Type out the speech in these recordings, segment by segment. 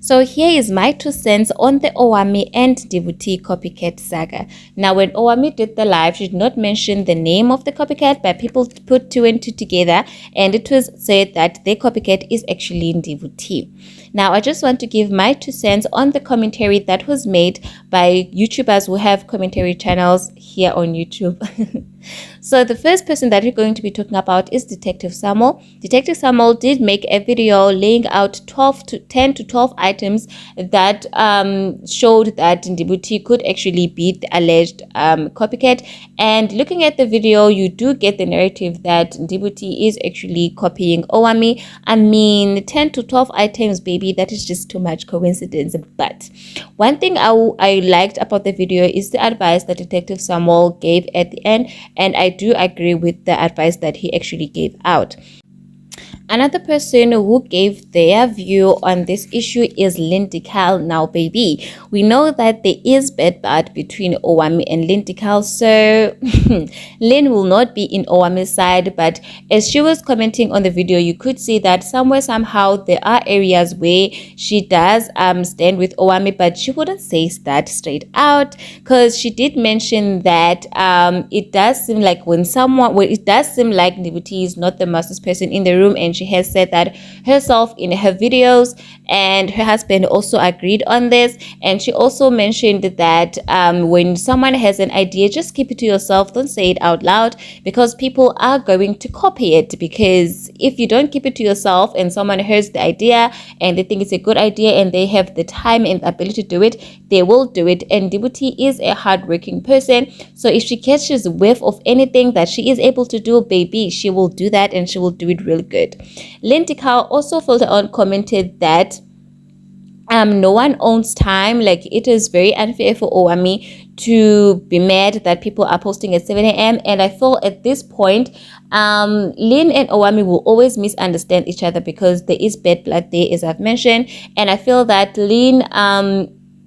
So here is my 2 cents on the Owamie and Ndivhu T copycat saga. Now, when Owamie did the live, she did not mention the name of the copycat, but people put 2 and 2 together, and it was said that the copycat is actually Ndvhu T. Now, I just want to give my 2 cents on the commentary that was made by YouTubers who have commentary channels here on YouTube. So the first person that we're going to be talking about is Detective Samuel. Detective Samuel did make a video laying out 10 to 12 items that showed that Ndvhu T could actually be the alleged copycat. And looking at the video, you do get the narrative that Ndvhu T is actually copying Owamie. I mean, 10 to 12 items, baby, that is just too much coincidence. But one thing I liked about the video is the advice that Detective Samuel gave at the end, and I do agree with the advice that he actually gave out. Another person who gave their view on this issue is Lynne Dakile. Now, baby, we know that there is bad blood between Owamie and Lynne Dakile, so Lynne will not be in Owamie's side. But as she was commenting on the video, you could see that somewhere, somehow, there are areas where she does stand with Owamie, but she wouldn't say that straight out, because she did mention that it does seem like it does seem like Ndvhu T is not the smartest person in the room, and she has said that herself in her videos, and her husband also agreed on this. And she also mentioned that when someone has an idea, just keep it to yourself, don't say it out loud, because people are going to copy it. Because if you don't keep it to yourself and someone hears the idea and they think it's a good idea and they have the time and the ability to do it, they will do it. And Ndvhu T is a hardworking person, so if she catches whiff of anything that she is able to do, baby, she will do that, and she will do it really good. Lynne Dakile also further on commented that no one owns time. Like, it is very unfair for Owamie to be mad that people are posting at 7 a.m. And I feel at this point, Lynne and Owamie will always misunderstand each other, because there is bad blood there, as I've mentioned. And I feel that Lynne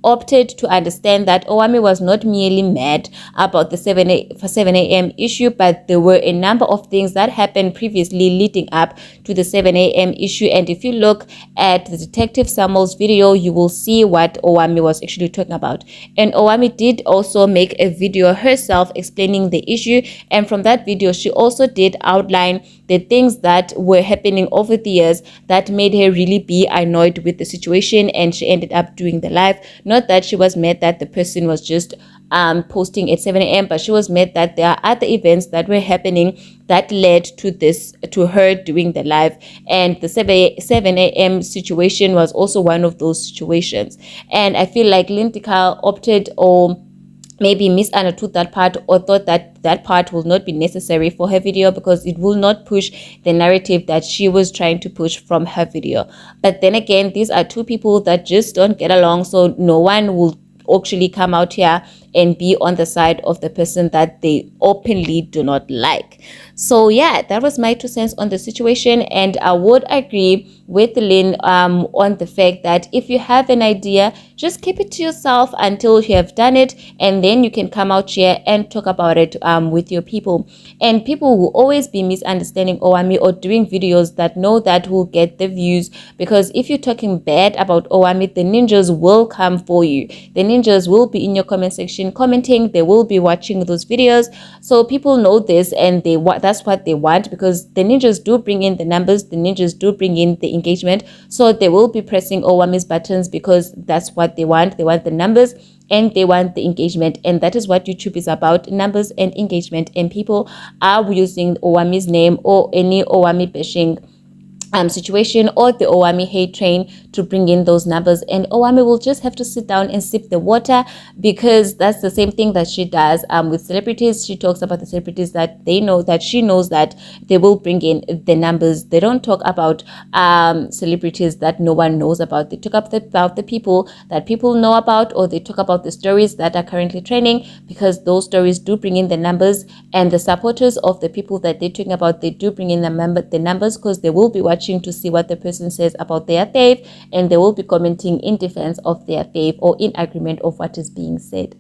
opted to understand that Owamie was not merely mad about the 7 a.m. issue, but there were a number of things that happened previously leading up to the 7 a.m. issue. And if you look at the Detective Samuel's video, you will see what Owamie was actually talking about. And Owamie did also make a video herself explaining the issue, and from that video she also did outline the things that were happening over the years that made her really be annoyed with the situation, and she ended up doing the live. Not that she was mad that the person was just posting at 7 a.m., but she was mad that there are other events that were happening that led to her doing the live. And the 7 a.m. situation was also one of those situations. And I feel like Lynne Dakile opted, or maybe misunderstood that part, or thought that that part will not be necessary for her video, because it will not push the narrative that she was trying to push from her video. But then again, these are two people that just don't get along, so no one will actually come out here and be on the side of the person that they openly do not like. So yeah, that was my 2 cents on the situation, and I would agree with Lynne on the fact that if you have an idea, just keep it to yourself until you have done it, and then you can come out here and talk about it with your people. And people will always be misunderstanding Owamie or doing videos that know that will get the views, because if you're talking bad about Owamie, the ninjas will come for you. The ninjas will be in your comment section commenting, they will be watching those videos. So people know this, and that's what they want, because the ninjas do bring in the numbers, the ninjas do bring in the engagement, so they will be pressing Owamie's buttons, because that's what they want. They want the numbers and they want the engagement, and that is what YouTube is about, numbers and engagement. And people are using Owamie's name or any Owamie bashing situation or the Owamie hate train to bring in those numbers, and Owamie will just have to sit down and sip the water, because that's the same thing that she does with celebrities. She talks about the celebrities that they know, that she knows that they will bring in the numbers. They don't talk about celebrities that no one knows about. They talk about the people that people know about, or they talk about the stories that are currently trending, because those stories do bring in the numbers, and the supporters of the people that they're talking about, they do bring in the numbers, because they will be watching to see what the person says about their fave, and they will be commenting in defense of their fave or in agreement of what is being said.